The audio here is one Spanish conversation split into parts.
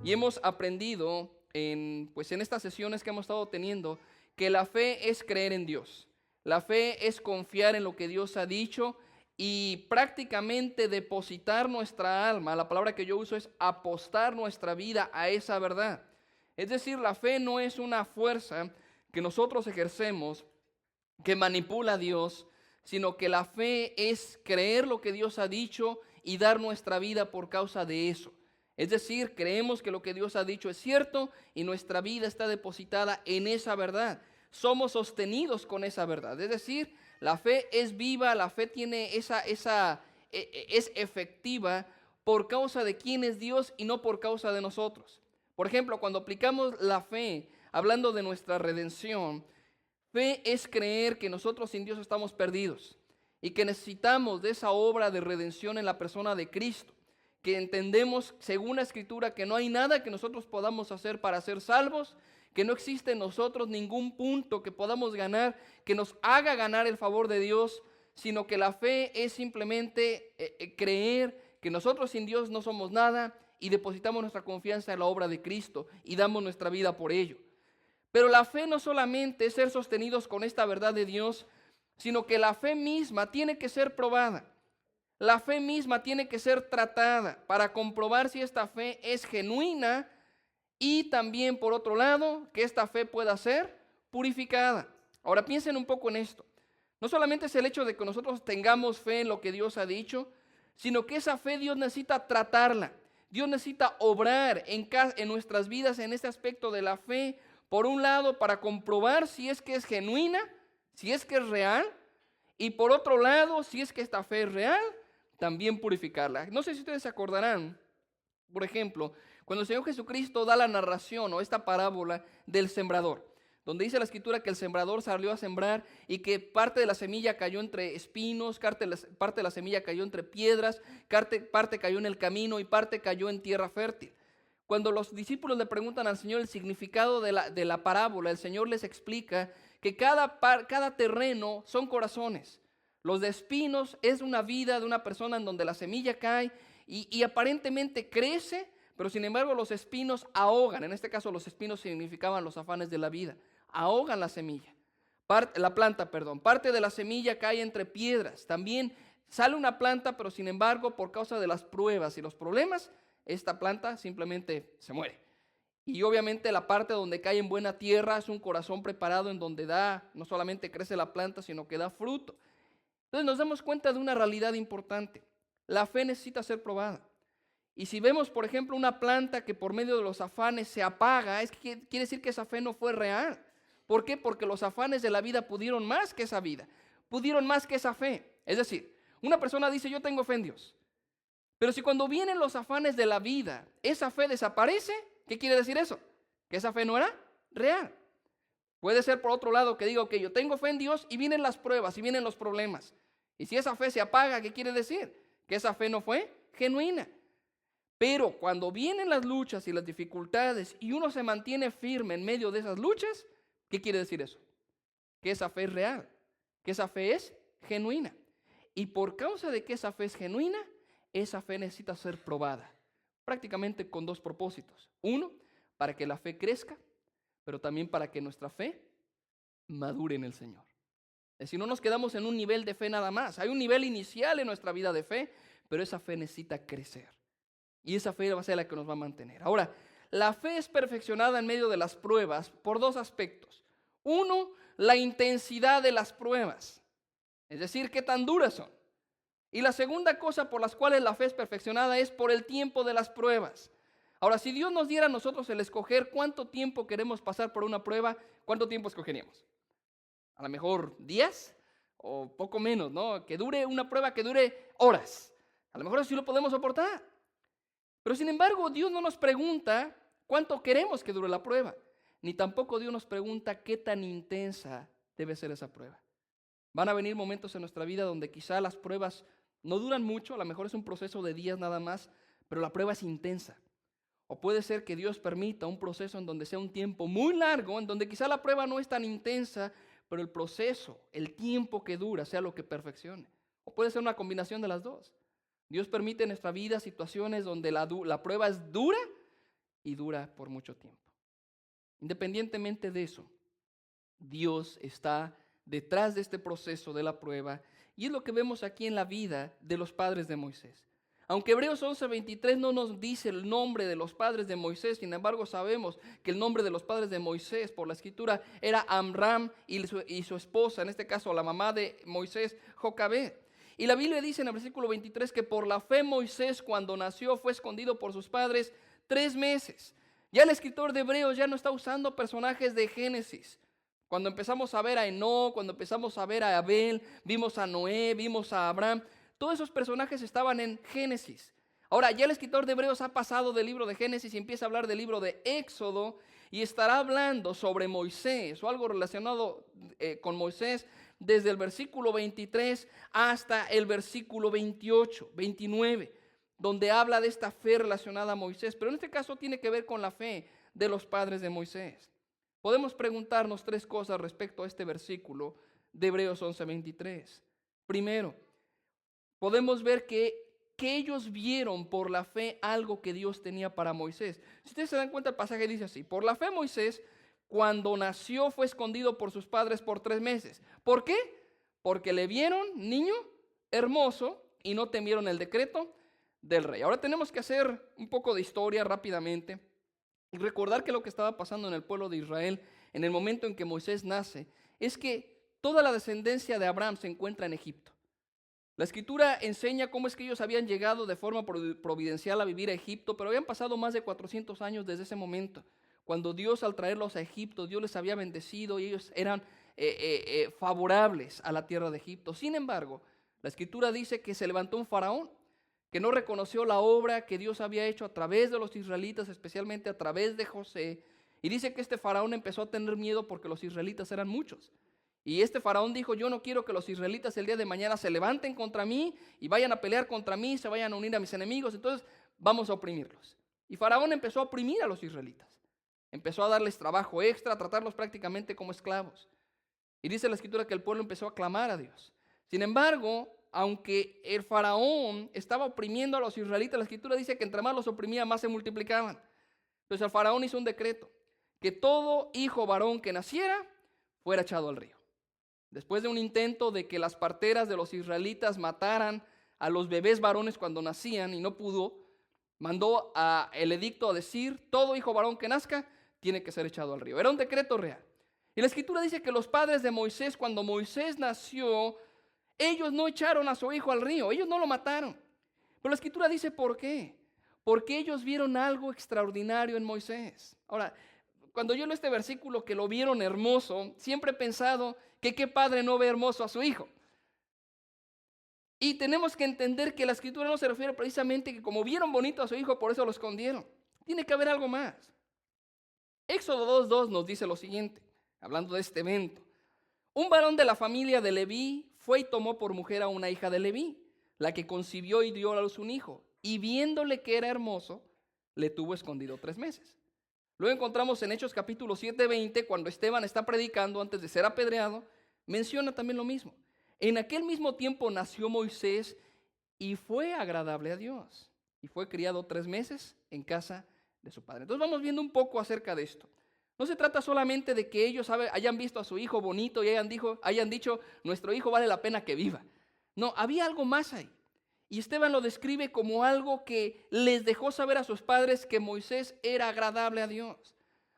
Y hemos aprendido en estas sesiones que hemos estado teniendo que la fe es creer en Dios. La fe es confiar en lo que Dios ha dicho y prácticamente depositar nuestra alma. La palabra que yo uso es apostar nuestra vida a esa verdad. Es decir, la fe no es una fuerza que nosotros ejercemos que manipula a Dios, sino que la fe es creer lo que Dios ha dicho y dar nuestra vida por causa de eso. Es decir, creemos que lo que Dios ha dicho es cierto y nuestra vida está depositada en esa verdad. Somos sostenidos con esa verdad. Es decir, la fe es viva, la fe tiene es efectiva por causa de quién es Dios y no por causa de nosotros. Por ejemplo, cuando aplicamos la fe, hablando de nuestra redención, fe es creer que nosotros sin Dios estamos perdidos y que necesitamos de esa obra de redención en la persona de Cristo, que entendemos según la Escritura que no hay nada que nosotros podamos hacer para ser salvos, que no existe en nosotros ningún punto que podamos ganar, que nos haga ganar el favor de Dios, sino que la fe es simplemente creer que nosotros sin Dios no somos nada y depositamos nuestra confianza en la obra de Cristo y damos nuestra vida por ello. Pero la fe no solamente es ser sostenidos con esta verdad de Dios, sino que la fe misma tiene que ser probada. La fe misma tiene que ser tratada para comprobar si esta fe es genuina y también, por otro lado, que esta fe pueda ser purificada. Ahora piensen un poco en esto. No solamente es el hecho de que nosotros tengamos fe en lo que Dios ha dicho, sino que esa fe Dios necesita tratarla. Dios necesita obrar en nuestras vidas en este aspecto de la fe. Por un lado, para comprobar si es que es genuina, si es que es real. Y por otro lado, si es que esta fe es real, también purificarla. No sé si ustedes se acordarán, por ejemplo, cuando el Señor Jesucristo da la narración o esta parábola del sembrador, donde dice la Escritura que el sembrador salió a sembrar y que parte de la semilla cayó entre espinos, parte de la semilla cayó entre piedras, parte cayó en el camino y parte cayó en tierra fértil. Cuando los discípulos le preguntan al Señor el significado de la parábola, el Señor les explica que cada terreno son corazones. Los de espinos es una vida de una persona en donde la semilla cae y aparentemente crece, pero sin embargo los espinos ahogan. En este caso los espinos significaban los afanes de la vida. Ahogan la semilla. La planta. Parte de la semilla cae entre piedras. También sale una planta, pero sin embargo por causa de las pruebas y los problemas, esta planta simplemente se muere. Y obviamente la parte donde cae en buena tierra es un corazón preparado en donde no solamente crece la planta, sino que da fruto. Entonces nos damos cuenta de una realidad importante. La fe necesita ser probada. Y si vemos, por ejemplo, una planta que por medio de los afanes se apaga, quiere decir que esa fe no fue real. ¿Por qué? Porque los afanes de la vida pudieron más que esa vida, pudieron más que esa fe. Es decir, una persona dice, yo tengo fe en Dios. Pero si cuando vienen los afanes de la vida, esa fe desaparece, ¿qué quiere decir eso? Que esa fe no era real. Puede ser por otro lado que diga, ok, yo tengo fe en Dios y vienen las pruebas y vienen los problemas. Y si esa fe se apaga, ¿qué quiere decir? Que esa fe no fue genuina. Pero cuando vienen las luchas y las dificultades y uno se mantiene firme en medio de esas luchas, ¿qué quiere decir eso? Que esa fe es real, que esa fe es genuina. Y por causa de que esa fe es genuina, esa fe necesita ser probada, prácticamente con dos propósitos. Uno, para que la fe crezca, pero también para que nuestra fe madure en el Señor. Es decir, no nos quedamos en un nivel de fe nada más. Hay un nivel inicial en nuestra vida de fe, pero esa fe necesita crecer. Y esa fe va a ser la que nos va a mantener. Ahora, la fe es perfeccionada en medio de las pruebas por dos aspectos. Uno, la intensidad de las pruebas, es decir, qué tan duras son. Y la segunda cosa por las cuales la fe es perfeccionada es por el tiempo de las pruebas. Ahora, si Dios nos diera a nosotros el escoger cuánto tiempo queremos pasar por una prueba, ¿cuánto tiempo escogeríamos? A lo mejor días o poco menos, ¿no? Que dure una prueba que dure horas. A lo mejor así lo podemos soportar. Pero sin embargo, Dios no nos pregunta cuánto queremos que dure la prueba, ni tampoco Dios nos pregunta qué tan intensa debe ser esa prueba. Van a venir momentos en nuestra vida donde quizá las pruebas no duran mucho, a lo mejor es un proceso de días nada más, pero la prueba es intensa. O puede ser que Dios permita un proceso en donde sea un tiempo muy largo, en donde quizá la prueba no es tan intensa, pero el proceso, el tiempo que dura, sea lo que perfeccione. O puede ser una combinación de las dos. Dios permite en nuestra vida situaciones donde la prueba es dura y dura por mucho tiempo. Independientemente de eso, Dios está detrás de este proceso de la prueba y es lo que vemos aquí en la vida de los padres de Moisés. Aunque Hebreos 11:23 no nos dice el nombre de los padres de Moisés, sin embargo sabemos que el nombre de los padres de Moisés por la escritura era Amram y su esposa, en este caso la mamá de Moisés, Jocabed. Y la Biblia dice en el versículo 23 que por la fe Moisés cuando nació fue escondido por sus padres 3 meses. Ya el escritor de Hebreos ya no está usando personajes de Génesis. Cuando empezamos a ver a Enoc, cuando empezamos a ver a Abel, vimos a Noé, vimos a Abraham, todos esos personajes estaban en Génesis. Ahora, ya el escritor de Hebreos ha pasado del libro de Génesis y empieza a hablar del libro de Éxodo y estará hablando sobre Moisés o algo relacionado con Moisés desde el versículo 23 hasta el versículo 28, 29, donde habla de esta fe relacionada a Moisés. Pero en este caso tiene que ver con la fe de los padres de Moisés. Podemos preguntarnos 3 cosas respecto a este versículo de Hebreos 11:23. Primero, podemos ver que ellos vieron por la fe algo que Dios tenía para Moisés. Si ustedes se dan cuenta, el pasaje dice así: por la fe Moisés, cuando nació, fue escondido por sus padres por 3 meses. ¿Por qué? Porque le vieron niño hermoso y no temieron el decreto del rey. Ahora tenemos que hacer un poco de historia rápidamente y recordar que lo que estaba pasando en el pueblo de Israel en el momento en que Moisés nace es que toda la descendencia de Abraham se encuentra en Egipto. La escritura enseña cómo es que ellos habían llegado de forma providencial a vivir a Egipto, pero habían pasado más de 400 años desde ese momento. Cuando Dios, al traerlos a Egipto, Dios les había bendecido y ellos eran favorables a la tierra de Egipto. Sin embargo, la escritura dice que se levantó un faraón que no reconoció la obra que Dios había hecho a través de los israelitas, especialmente a través de José. Y dice que este faraón empezó a tener miedo porque los israelitas eran muchos. Y este faraón dijo: yo no quiero que los israelitas el día de mañana se levanten contra mí y vayan a pelear contra mí, se vayan a unir a mis enemigos, entonces vamos a oprimirlos. Y faraón empezó a oprimir a los israelitas. Empezó a darles trabajo extra, a tratarlos prácticamente como esclavos. Y dice la escritura que el pueblo empezó a clamar a Dios. Sin embargo, aunque el faraón estaba oprimiendo a los israelitas, la escritura dice que entre más los oprimía, más se multiplicaban. Entonces el faraón hizo un decreto: que todo hijo varón que naciera fuera echado al río. Después de un intento de que las parteras de los israelitas mataran a los bebés varones cuando nacían y no pudo, mandó el edicto a decir: todo hijo varón que nazca tiene que ser echado al río. Era un decreto real. Y la escritura dice que los padres de Moisés, cuando Moisés nació, ellos no echaron a su hijo al río, ellos no lo mataron. Pero la escritura dice ¿por qué? Porque ellos vieron algo extraordinario en Moisés. Ahora, cuando yo leo este versículo que lo vieron hermoso, siempre he pensado que qué padre no ve hermoso a su hijo. Y tenemos que entender que la escritura no se refiere precisamente que como vieron bonito a su hijo, por eso lo escondieron. Tiene que haber algo más. Éxodo 2:2 nos dice lo siguiente, hablando de este evento: un varón de la familia de Leví fue y tomó por mujer a una hija de Leví, la que concibió y dio a luz un hijo, y viéndole que era hermoso, le tuvo escondido 3 meses. Luego encontramos en Hechos capítulo 7:20, cuando Esteban está predicando antes de ser apedreado, menciona también lo mismo. En aquel mismo tiempo nació Moisés y fue agradable a Dios, y fue criado 3 meses en casa de su padre. Entonces vamos viendo un poco acerca de esto. No se trata solamente de que ellos hayan visto a su hijo bonito y hayan dicho: nuestro hijo vale la pena que viva. No, había algo más ahí. Y Esteban lo describe como algo que les dejó saber a sus padres que Moisés era agradable a Dios.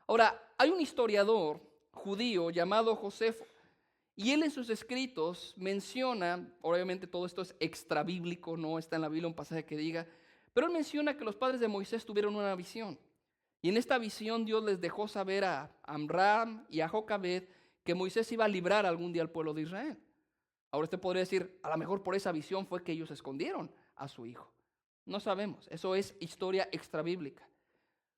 Ahora, hay un historiador judío llamado Josefo, y él en sus escritos menciona, obviamente todo esto es extra bíblico, no está en la Biblia un pasaje que diga, pero él menciona que los padres de Moisés tuvieron una visión. Y en esta visión Dios les dejó saber a Amram y a Jocabed que Moisés iba a librar algún día al pueblo de Israel. Ahora usted podría decir: a lo mejor por esa visión fue que ellos escondieron a su hijo. No sabemos, eso es historia extrabíblica.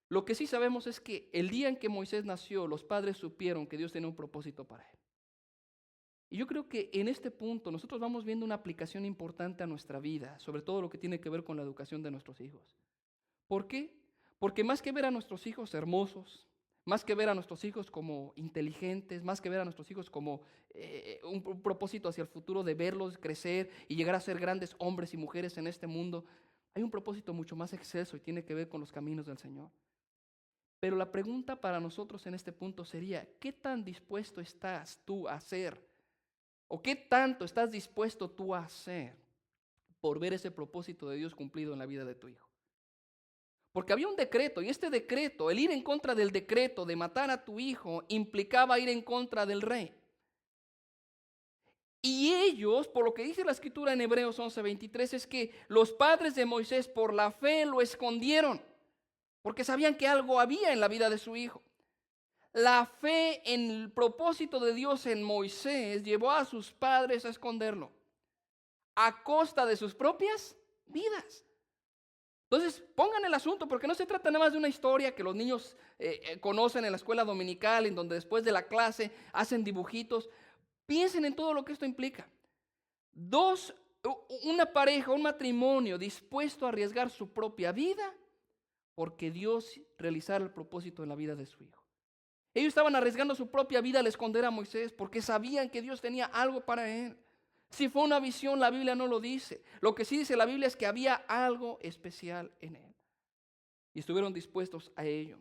Lo que sí sabemos es que el día en que Moisés nació, los padres supieron que Dios tenía un propósito para él. Y yo creo que en este punto nosotros vamos viendo una aplicación importante a nuestra vida, sobre todo lo que tiene que ver con la educación de nuestros hijos. ¿Por qué? Porque más que ver a nuestros hijos hermosos, más que ver a nuestros hijos como inteligentes, más que ver a nuestros hijos como un propósito hacia el futuro de verlos crecer y llegar a ser grandes hombres y mujeres en este mundo, hay un propósito mucho más exceso y tiene que ver con los caminos del Señor. Pero la pregunta para nosotros en este punto sería, ¿qué tan dispuesto estás tú a hacer? ¿O qué tanto estás dispuesto tú a hacer por ver ese propósito de Dios cumplido en la vida de tu hijo? Porque había un decreto, y este decreto, el ir en contra del decreto de matar a tu hijo, implicaba ir en contra del rey. Y ellos, por lo que dice la escritura en Hebreos 11:23, es que los padres de Moisés por la fe lo escondieron, porque sabían que algo había en la vida de su hijo. La fe en el propósito de Dios en Moisés llevó a sus padres a esconderlo, a costa de sus propias vidas. Entonces, pongan el asunto, porque no se trata nada más de una historia que los niños conocen en la escuela dominical, en donde después de la clase hacen dibujitos. Piensen en todo lo que esto implica. Una pareja, un matrimonio dispuesto a arriesgar su propia vida porque Dios realizara el propósito en la vida de su hijo. Ellos estaban arriesgando su propia vida al esconder a Moisés porque sabían que Dios tenía algo para él. Si fue una visión, la Biblia no lo dice. Lo que sí dice la Biblia es que había algo especial en él. Y estuvieron dispuestos a ello.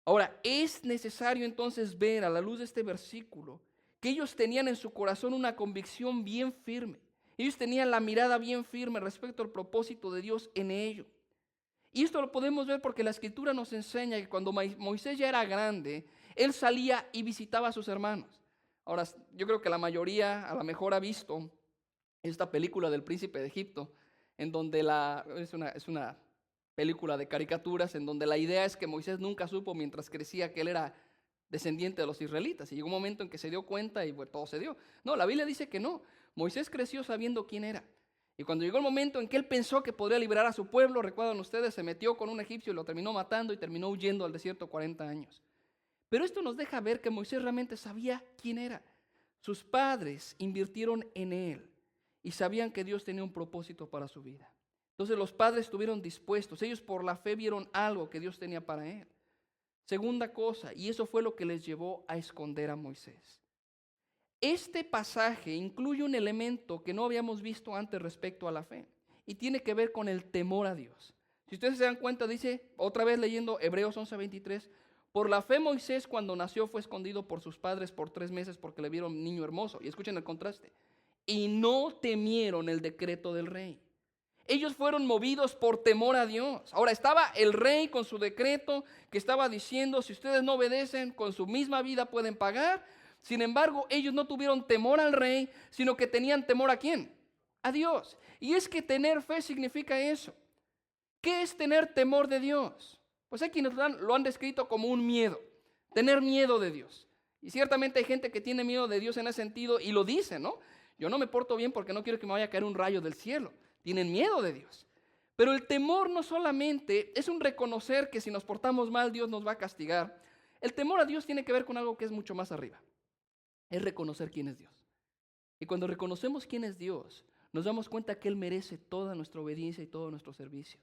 Ahora, es necesario entonces ver a la luz de este versículo que ellos tenían en su corazón una convicción bien firme. Ellos tenían la mirada bien firme respecto al propósito de Dios en ello. Y esto lo podemos ver porque la Escritura nos enseña que cuando Moisés ya era grande, él salía y visitaba a sus hermanos. Ahora, yo creo que la mayoría a lo mejor ha visto esta película del Príncipe de Egipto, en donde es una película de caricaturas, en donde la idea es que Moisés nunca supo mientras crecía que él era descendiente de los israelitas. Y llegó un momento en que se dio cuenta y bueno, todo se dio. No, la Biblia dice que no. Moisés creció sabiendo quién era. Y cuando llegó el momento en que él pensó que podría liberar a su pueblo, recuerdan ustedes, se metió con un egipcio y lo terminó matando y terminó huyendo al desierto 40 años. Pero esto nos deja ver que Moisés realmente sabía quién era. Sus padres invirtieron en él y sabían que Dios tenía un propósito para su vida. Entonces los padres estuvieron dispuestos. Ellos por la fe vieron algo que Dios tenía para él. Segunda cosa, y eso fue lo que les llevó a esconder a Moisés. Este pasaje incluye un elemento que no habíamos visto antes respecto a la fe y tiene que ver con el temor a Dios. Si ustedes se dan cuenta, dice, otra vez leyendo Hebreos 11:23, por la fe Moisés cuando nació fue escondido por sus padres por 3 meses porque le vieron niño hermoso. Y escuchen el contraste. Y no temieron el decreto del rey. Ellos fueron movidos por temor a Dios. Ahora estaba el rey con su decreto que estaba diciendo, si ustedes no obedecen, con su misma vida pueden pagar. Sin embargo, ellos no tuvieron temor al rey, sino que tenían temor ¿a quién? A Dios. Y es que tener fe significa eso. ¿Qué es tener temor de Dios? Pues hay quienes lo han descrito como un miedo, tener miedo de Dios. Y ciertamente hay gente que tiene miedo de Dios en ese sentido y lo dice, ¿no? Yo no me porto bien porque no quiero que me vaya a caer un rayo del cielo. Tienen miedo de Dios. Pero el temor no solamente es un reconocer que si nos portamos mal Dios nos va a castigar. El temor a Dios tiene que ver con algo que es mucho más arriba. Es reconocer quién es Dios. Y cuando reconocemos quién es Dios, nos damos cuenta que Él merece toda nuestra obediencia y todo nuestro servicio.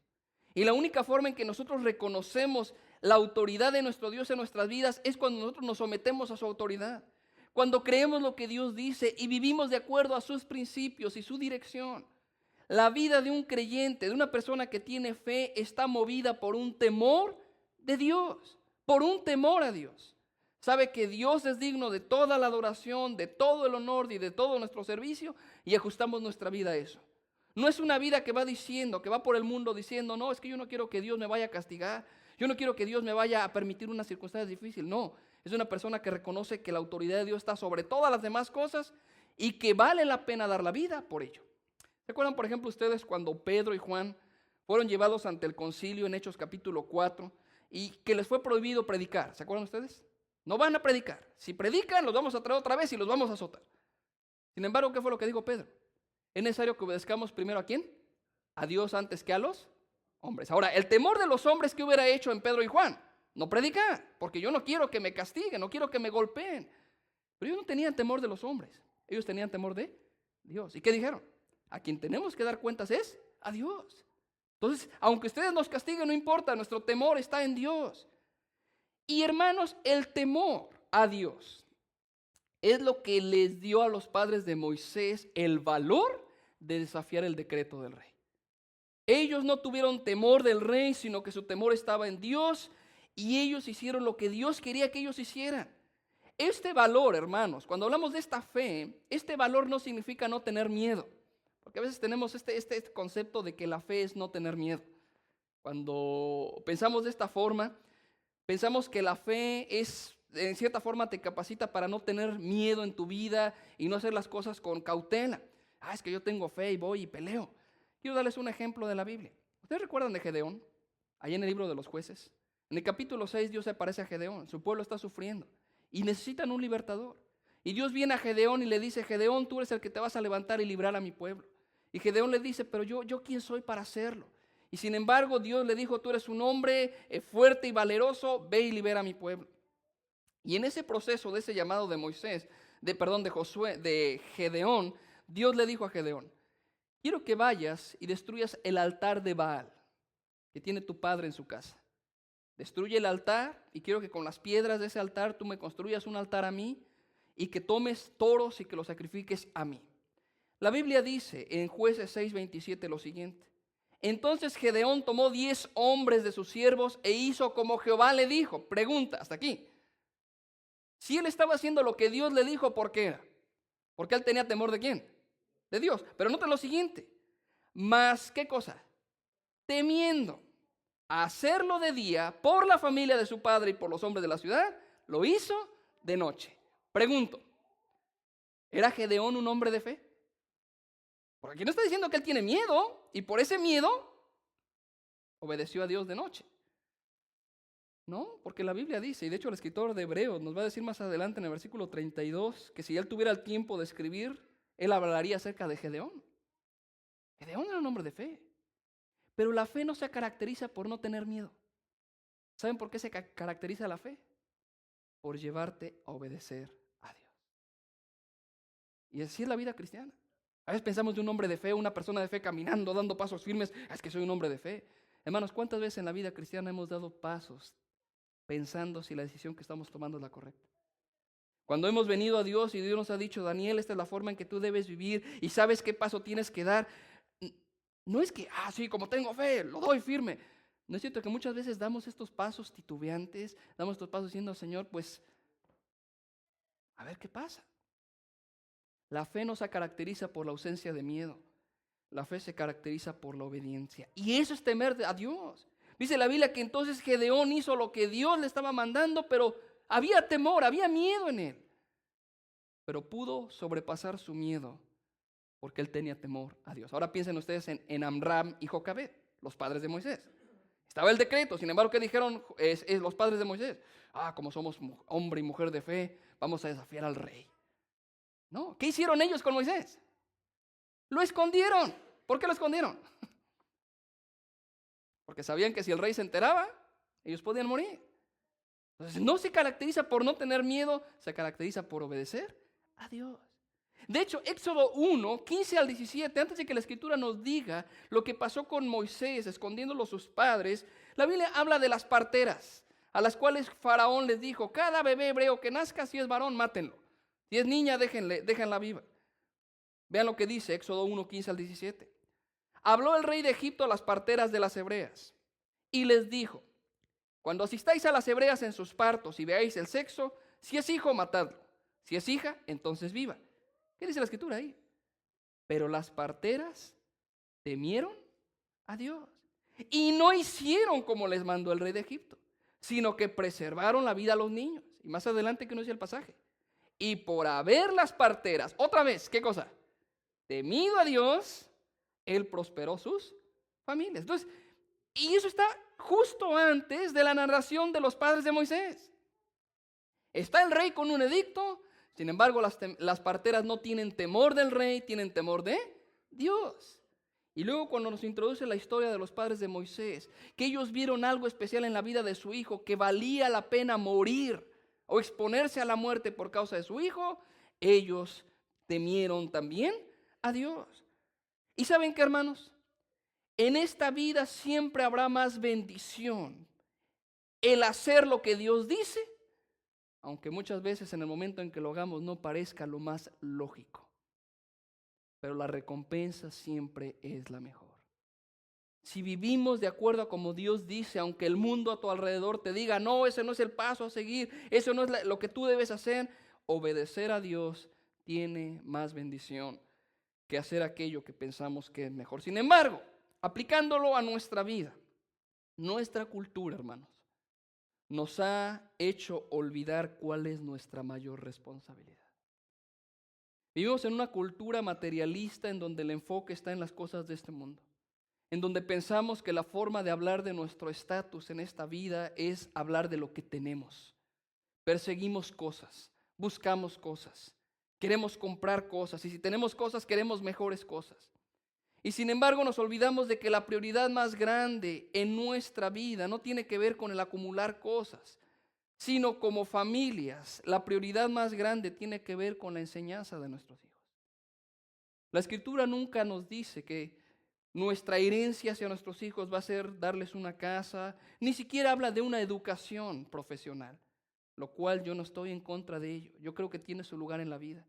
Y la única forma en que nosotros reconocemos la autoridad de nuestro Dios en nuestras vidas es cuando nosotros nos sometemos a su autoridad. Cuando creemos lo que Dios dice y vivimos de acuerdo a sus principios y su dirección. La vida de un creyente, de una persona que tiene fe, está movida por un temor de Dios, por un temor a Dios. Sabe que Dios es digno de toda la adoración, de todo el honor y de todo nuestro servicio y ajustamos nuestra vida a eso. No es una vida que va diciendo, que va por el mundo diciendo, no, es que yo no quiero que Dios me vaya a castigar, yo no quiero que Dios me vaya a permitir una circunstancia difícil. No, es una persona que reconoce que la autoridad de Dios está sobre todas las demás cosas y que vale la pena dar la vida por ello. ¿Se acuerdan, por ejemplo, ustedes cuando Pedro y Juan fueron llevados ante el concilio en Hechos capítulo 4 y que les fue prohibido predicar? ¿Se acuerdan ustedes? No van a predicar. Si predican, los vamos a traer otra vez y los vamos a azotar. Sin embargo, ¿qué fue lo que dijo Pedro? Es necesario que obedezcamos primero ¿a quién? A Dios antes que a los hombres. Ahora, el temor de los hombres que hubiera hecho en Pedro y Juan, no predicar, porque yo no quiero que me castiguen, no quiero que me golpeen. Pero ellos no tenían temor de los hombres, ellos tenían temor de Dios. ¿Y qué dijeron? A quien tenemos que dar cuentas es a Dios. Entonces, aunque ustedes nos castiguen, no importa, nuestro temor está en Dios. Y hermanos, el temor a Dios es lo que les dio a los padres de Moisés el valor de desafiar el decreto del rey. Ellos no tuvieron temor del rey, sino que su temor estaba en Dios y ellos hicieron lo que Dios quería que ellos hicieran. Este valor, hermanos, cuando hablamos de esta fe, este valor no significa no tener miedo. Porque a veces tenemos este concepto de que la fe es no tener miedo. Cuando pensamos de esta forma, pensamos que la fe es, en cierta forma, te capacita para no tener miedo en tu vida y no hacer las cosas con cautela. Es que yo tengo fe y voy y peleo. Quiero darles un ejemplo de la Biblia. ¿Ustedes recuerdan de Gedeón? Ahí en el libro de los jueces. En el capítulo 6 Dios se aparece a Gedeón. Su pueblo está sufriendo y necesitan un libertador. Y Dios viene a Gedeón y le dice: Gedeón, tú eres el que te vas a levantar y librar a mi pueblo. Y Gedeón le dice: pero yo ¿quién soy para hacerlo? Y sin embargo Dios le dijo: tú eres un hombre fuerte y valeroso, ve y libera a mi pueblo. Y en ese proceso de ese llamado de Moisés, de Josué, de Gedeón, Dios le dijo a Gedeón: quiero que vayas y destruyas el altar de Baal que tiene tu padre en su casa. Destruye el altar y quiero que con las piedras de ese altar tú me construyas un altar a mí y que tomes toros y que los sacrifiques a mí. La Biblia dice en Jueces 6:27 lo siguiente: entonces Gedeón tomó 10 hombres de sus siervos e hizo como Jehová le dijo. Pregunta, hasta aquí. Si él estaba haciendo lo que Dios le dijo, ¿por qué era? Porque él tenía temor ¿de quién? De Dios. Pero nota lo siguiente: más, ¿qué cosa? Temiendo hacerlo de día por la familia de su padre y por los hombres de la ciudad, lo hizo de noche. Pregunto, ¿era Gedeón un hombre de fe? Porque aquí no está diciendo que él tiene miedo y por ese miedo obedeció a Dios de noche. No, porque la Biblia dice, y de hecho el escritor de Hebreos nos va a decir más adelante en el versículo 32, que si él tuviera el tiempo de escribir, él hablaría acerca de Gedeón. Gedeón era un hombre de fe. Pero la fe no se caracteriza por no tener miedo. ¿Saben por qué se caracteriza la fe? Por llevarte a obedecer a Dios. Y así es la vida cristiana. A veces pensamos de un hombre de fe, una persona de fe caminando, dando pasos firmes. Es que soy un hombre de fe. Hermanos, ¿cuántas veces en la vida cristiana hemos dado pasos pensando si la decisión que estamos tomando es la correcta? Cuando hemos venido a Dios y Dios nos ha dicho: Daniel, esta es la forma en que tú debes vivir y sabes qué paso tienes que dar. No es que, sí, como tengo fe, lo doy firme. No es cierto que muchas veces damos estos pasos titubeantes, damos estos pasos diciendo: Señor, pues, a ver qué pasa. La fe no se caracteriza por la ausencia de miedo. La fe se caracteriza por la obediencia. Y eso es temer a Dios. Dice la Biblia que entonces Gedeón hizo lo que Dios le estaba mandando, pero había temor, había miedo en él. Pero pudo sobrepasar su miedo porque él tenía temor a Dios. Ahora piensen ustedes en Amram y Jocabed, los padres de Moisés. Estaba el decreto, sin embargo, ¿qué dijeron los padres de Moisés? Como somos hombre y mujer de fe, vamos a desafiar al rey. No, ¿qué hicieron ellos con Moisés? Lo escondieron. ¿Por qué lo escondieron? Porque sabían que si el rey se enteraba, ellos podían morir. Entonces no se caracteriza por no tener miedo, se caracteriza por obedecer a Dios. De hecho, Éxodo 1, 15 al 17, antes de que la Escritura nos diga lo que pasó con Moisés escondiéndolo sus padres, la Biblia habla de las parteras, a las cuales Faraón les dijo: cada bebé hebreo que nazca, si es varón, mátenlo. Si es niña, déjenla viva. Vean lo que dice Éxodo 1, 15 al 17. Habló el rey de Egipto a las parteras de las hebreas y les dijo: cuando asistáis a las hebreas en sus partos y veáis el sexo, si es hijo, matadlo. Si es hija, entonces viva. ¿Qué dice la Escritura ahí? Pero las parteras temieron a Dios y no hicieron como les mandó el rey de Egipto, sino que preservaron la vida a los niños. Y más adelante, ¿qué nos dice el pasaje? Y por haber las parteras, otra vez, ¿qué cosa? Temido a Dios, él prosperó sus familias. Entonces, y eso está justo antes de la narración de los padres de Moisés. Está el rey con un edicto. Sin embargo, las parteras no tienen temor del rey, tienen temor de Dios. Y luego cuando nos introduce la historia de los padres de Moisés, que ellos vieron algo especial en la vida de su hijo, que valía la pena morir o exponerse a la muerte por causa de su hijo, ellos temieron también a Dios. ¿Y saben qué, hermanos? En esta vida siempre habrá más bendición el hacer lo que Dios dice, aunque muchas veces en el momento en que lo hagamos no parezca lo más lógico. Pero la recompensa siempre es la mejor. si vivimos de acuerdo a como Dios dice, aunque el mundo a tu alrededor te diga, no, ese no es el paso a seguir, eso no es lo que tú debes hacer, obedecer a Dios tiene más bendición que hacer aquello que pensamos que es mejor. Sin embargo, aplicándolo a nuestra vida, nuestra cultura, hermanos, nos ha hecho olvidar cuál es nuestra mayor responsabilidad. Vivimos en una cultura materialista en donde el enfoque está en las cosas de este mundo, en donde pensamos que la forma de hablar de nuestro estatus en esta vida es hablar de lo que tenemos. Perseguimos cosas, buscamos cosas, queremos comprar cosas, y si tenemos cosas queremos mejores cosas. Y sin embargo nos olvidamos de que la prioridad más grande en nuestra vida no tiene que ver con el acumular cosas, sino como familias, la prioridad más grande tiene que ver con la enseñanza de nuestros hijos. La Escritura nunca nos dice que nuestra herencia hacia nuestros hijos va a ser darles una casa, ni siquiera habla de una educación profesional, lo cual yo no estoy en contra de ello. Yo creo que tiene su lugar en la vida.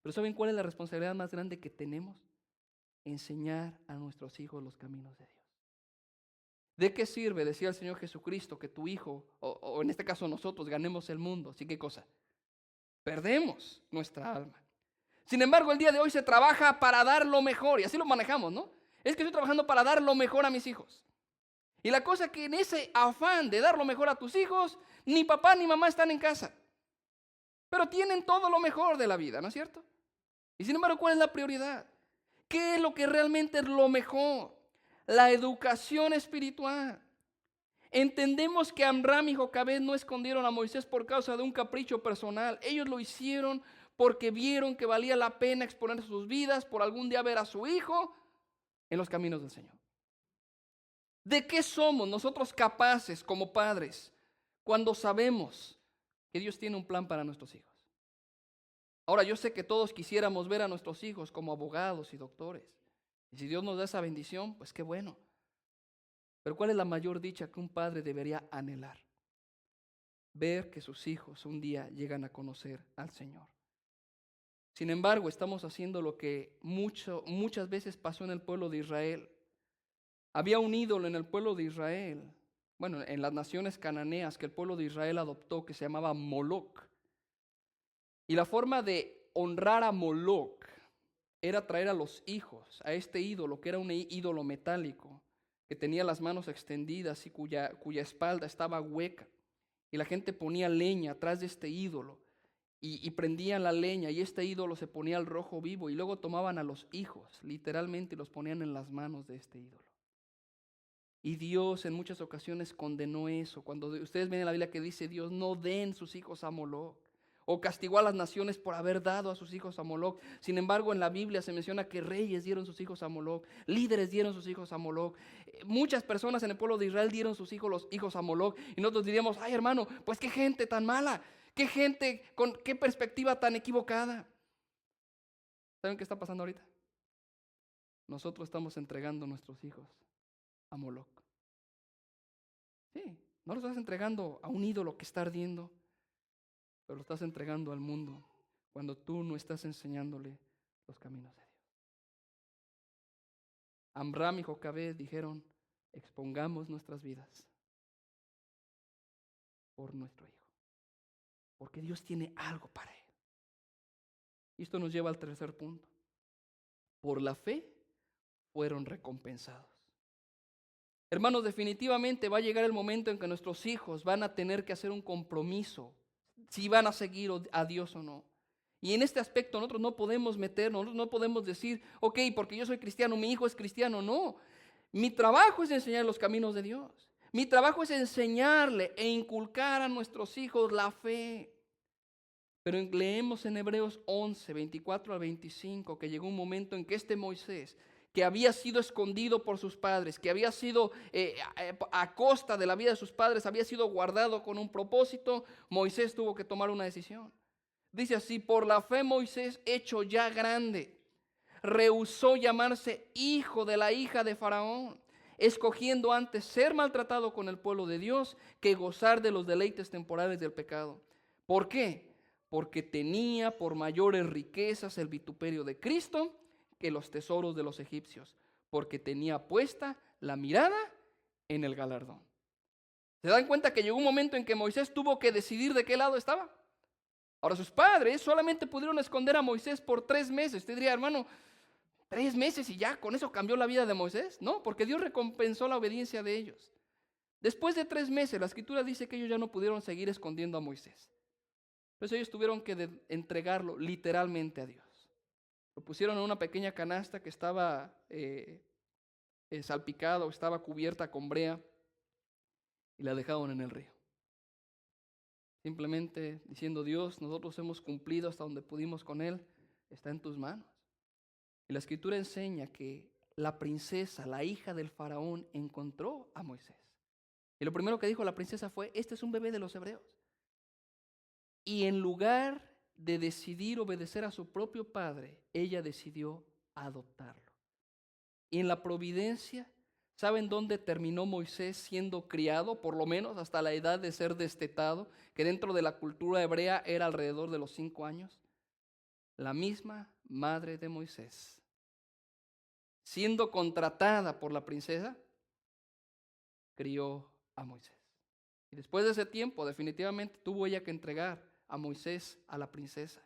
Pero ¿saben cuál es la responsabilidad más grande que tenemos? Enseñar a nuestros hijos los caminos de Dios. ¿De qué sirve, decía el Señor Jesucristo, que tu hijo, o en este caso nosotros, ganemos el mundo? ¿Sí qué cosa? Perdemos nuestra alma. Sin embargo, el día de hoy se trabaja para dar lo mejor, y así lo manejamos, ¿no? Es que estoy trabajando para dar lo mejor a mis hijos. Y la cosa es que en ese afán de dar lo mejor a tus hijos, ni papá ni mamá están en casa. Pero tienen todo lo mejor de la vida, ¿no es cierto? Y sin embargo, ¿cuál es la prioridad? ¿Qué es lo que realmente es lo mejor? La educación espiritual. Entendemos que Amram y Jocabed no escondieron a Moisés por causa de un capricho personal. Ellos lo hicieron porque vieron que valía la pena exponer sus vidas por algún día ver a su hijo en los caminos del Señor. ¿De qué somos nosotros capaces como padres cuando sabemos que Dios tiene un plan para nuestros hijos? Ahora, yo sé que todos quisiéramos ver a nuestros hijos como abogados y doctores. Y si Dios nos da esa bendición, pues qué bueno. Pero ¿cuál es la mayor dicha que un padre debería anhelar? Ver que sus hijos un día llegan a conocer al Señor. Sin embargo, estamos haciendo lo que muchas veces pasó en el pueblo de Israel. Había un ídolo en el pueblo de Israel, bueno, en las naciones cananeas que el pueblo de Israel adoptó, que se llamaba Moloc. Y la forma de honrar a Moloc era traer a los hijos a este ídolo, que era un ídolo metálico, que tenía las manos extendidas y cuya espalda estaba hueca. Y la gente ponía leña atrás de este ídolo y prendían la leña, y este ídolo se ponía al rojo vivo, y luego tomaban a los hijos, literalmente, y los ponían en las manos de este ídolo. Y Dios en muchas ocasiones condenó eso. Cuando ustedes ven en la Biblia que dice Dios, no den sus hijos a Moloc, o castigó a las naciones por haber dado a sus hijos a Moloc. Sin embargo, en la Biblia se menciona que reyes dieron sus hijos a Moloc, líderes dieron sus hijos a Moloc. Muchas personas en el pueblo de Israel dieron sus hijos a Moloc, y nosotros diríamos, ay hermano, pues qué gente tan mala, qué gente con qué perspectiva tan equivocada. ¿Saben qué está pasando ahorita? Nosotros estamos entregando nuestros hijos a Moloc. Sí, no lo estás entregando a un ídolo que está ardiendo, pero lo estás entregando al mundo cuando tú no estás enseñándole los caminos de Dios. Amram y Jocabed dijeron, expongamos nuestras vidas por nuestro hijo, porque Dios tiene algo para él. Y esto nos lleva al tercer punto. Por la fe fueron recompensados. Hermanos, definitivamente va a llegar el momento en que nuestros hijos van a tener que hacer un compromiso si van a seguir a Dios o no. Y en este aspecto nosotros no podemos meternos, nosotros no podemos decir, ok, porque yo soy cristiano, mi hijo es cristiano. No, mi trabajo es enseñar los caminos de Dios. Mi trabajo es enseñarle e inculcar a nuestros hijos la fe. Pero leemos en Hebreos 11, 24 al 25, que llegó un momento en que este Moisés, que había sido escondido por sus padres, que había sido a costa de la vida de sus padres, había sido guardado con un propósito, Moisés tuvo que tomar una decisión. Dice así, por la fe Moisés, hecho ya grande, rehusó llamarse hijo de la hija de Faraón, escogiendo antes ser maltratado con el pueblo de Dios que gozar de los deleites temporales del pecado. ¿Por qué? Porque tenía por mayores riquezas el vituperio de Cristo que los tesoros de los egipcios, porque tenía puesta la mirada en el galardón. ¿Se dan cuenta que llegó un momento en que Moisés tuvo que decidir de qué lado estaba? Ahora, sus padres solamente pudieron esconder a Moisés por 3 meses. Usted diría, hermano, 3 meses y ya, ¿con eso cambió la vida de Moisés? No, porque Dios recompensó la obediencia de ellos. Después de 3 meses, la Escritura dice que ellos ya no pudieron seguir escondiendo a Moisés. Entonces ellos tuvieron que entregarlo literalmente a Dios. Lo pusieron en una pequeña canasta que estaba salpicada o estaba cubierta con brea y la dejaron en el río. Simplemente diciendo, Dios, nosotros hemos cumplido hasta donde pudimos con él, está en tus manos. Y la Escritura enseña que la princesa, la hija del faraón, encontró a Moisés. Y lo primero que dijo la princesa fue, este es un bebé de los hebreos. Y en lugar de decidir obedecer a su propio padre, ella decidió adoptarlo. Y en la providencia, ¿saben dónde terminó Moisés siendo criado? Por lo menos hasta la edad de ser destetado, que dentro de la cultura hebrea era alrededor de los 5 años. La misma madre de Moisés, siendo contratada por la princesa, crió a Moisés. Y después de ese tiempo, definitivamente tuvo ella que entregar a Moisés a la princesa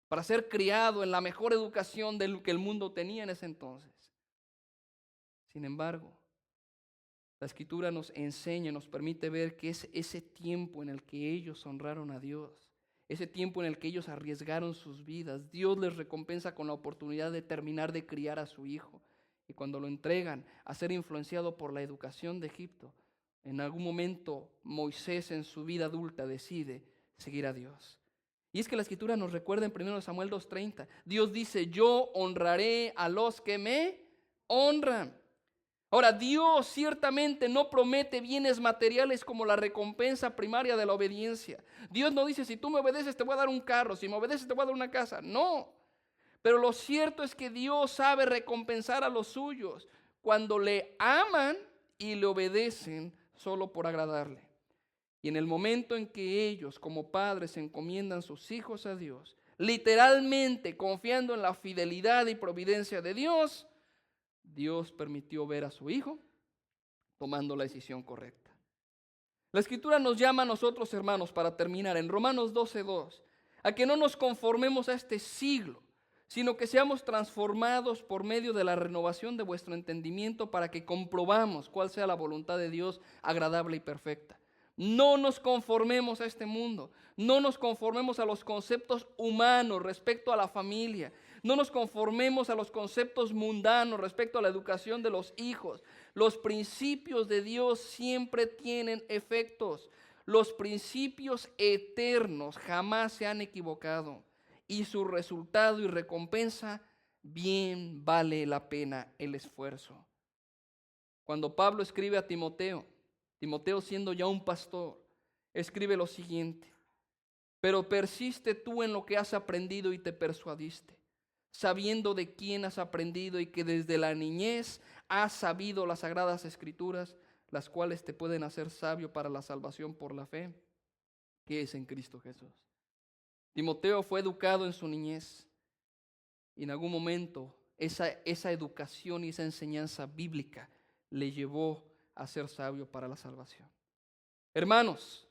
para ser criado en la mejor educación de lo que el mundo tenía en ese entonces. Sin embargo, la Escritura nos enseña, nos permite ver que es ese tiempo en el que ellos honraron a Dios, ese tiempo en el que ellos arriesgaron sus vidas. Dios les recompensa con la oportunidad de terminar de criar a su hijo. Y cuando lo entregan a ser influenciado por la educación de Egipto, en algún momento Moisés en su vida adulta decide seguir a Dios. Y es que la Escritura nos recuerda en 1 Samuel 2:30, Dios dice, yo honraré a los que me honran. Ahora, Dios ciertamente no promete bienes materiales como la recompensa primaria de la obediencia. Dios no dice, si tú me obedeces te voy a dar un carro, si me obedeces te voy a dar una casa. No, pero lo cierto es que Dios sabe recompensar a los suyos cuando le aman y le obedecen solo por agradarle. Y en el momento en que ellos como padres encomiendan sus hijos a Dios, literalmente confiando en la fidelidad y providencia de Dios, Dios permitió ver a su hijo tomando la decisión correcta. La Escritura nos llama a nosotros, hermanos, para terminar, en Romanos 12:2, a que no nos conformemos a este siglo, sino que seamos transformados por medio de la renovación de vuestro entendimiento para que comprobamos cuál sea la voluntad de Dios agradable y perfecta. No nos conformemos a este mundo, no nos conformemos a los conceptos humanos respecto a la familia, no nos conformemos a los conceptos mundanos respecto a la educación de los hijos. Los principios de Dios siempre tienen efectos. Los principios eternos jamás se han equivocado y su resultado y recompensa bien vale la pena el esfuerzo. Cuando Pablo escribe a Timoteo siendo ya un pastor, escribe lo siguiente: pero persiste tú en lo que has aprendido y te persuadiste, sabiendo de quién has aprendido y que desde la niñez has sabido las sagradas escrituras, las cuales te pueden hacer sabio para la salvación por la fe que es en Cristo Jesús. Timoteo fue educado en su niñez y en algún momento esa educación y esa enseñanza bíblica le llevó a ser sabio para la salvación. Hermanos,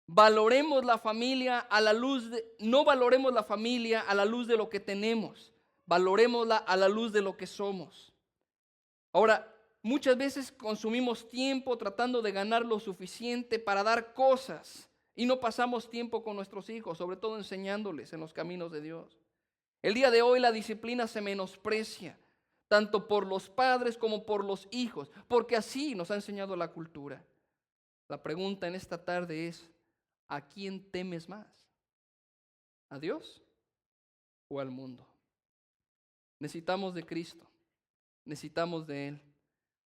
valoremos la familia a la luz no valoremos la familia a la luz de lo que tenemos, valoremosla a la luz de lo que somos. Ahora, muchas veces consumimos tiempo tratando de ganar lo suficiente para dar cosas y no pasamos tiempo con nuestros hijos, sobre todo enseñándoles en los caminos de Dios. El día de hoy la disciplina se menosprecia, tanto por los padres como por los hijos, porque así nos ha enseñado la cultura. La pregunta en esta tarde es, ¿a quién temes más? ¿A Dios o al mundo? Necesitamos de Cristo, necesitamos de Él.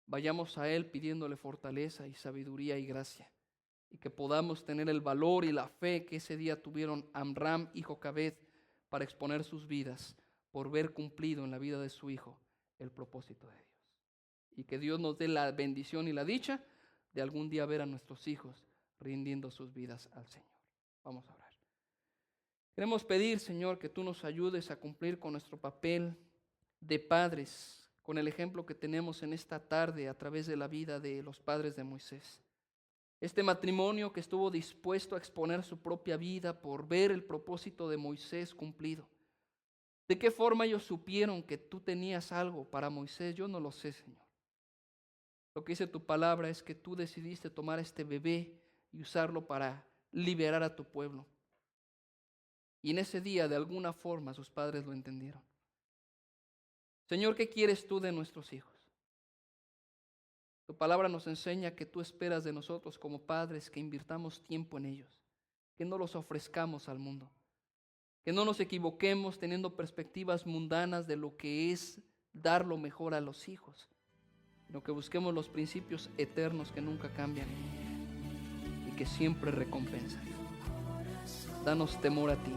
Vayamos a Él pidiéndole fortaleza y sabiduría y gracia, y que podamos tener el valor y la fe que ese día tuvieron Amram y Jocabed para exponer sus vidas por ver cumplido en la vida de su hijo el propósito de Dios. Y que Dios nos dé la bendición y la dicha de algún día ver a nuestros hijos rindiendo sus vidas al Señor. Vamos a orar. Queremos pedir, Señor, que tú nos ayudes a cumplir con nuestro papel de padres con el ejemplo que tenemos en esta tarde a través de la vida de los padres de Moisés. Este matrimonio que estuvo dispuesto a exponer su propia vida por ver el propósito de Moisés cumplido. ¿De qué forma ellos supieron que tú tenías algo para Moisés? Yo no lo sé, Señor. Lo que dice tu palabra es que tú decidiste tomar a este bebé y usarlo para liberar a tu pueblo. Y en ese día, de alguna forma, sus padres lo entendieron. Señor, ¿qué quieres tú de nuestros hijos? Tu palabra nos enseña que tú esperas de nosotros como padres que invirtamos tiempo en ellos, que no los ofrezcamos al mundo, que no nos equivoquemos teniendo perspectivas mundanas de lo que es dar lo mejor a los hijos, sino que busquemos los principios eternos que nunca cambian y que siempre recompensan. Danos temor a ti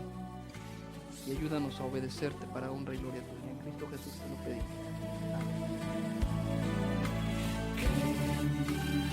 y ayúdanos a obedecerte para honra y gloria tuya. En Cristo Jesús te lo pedimos. Amén.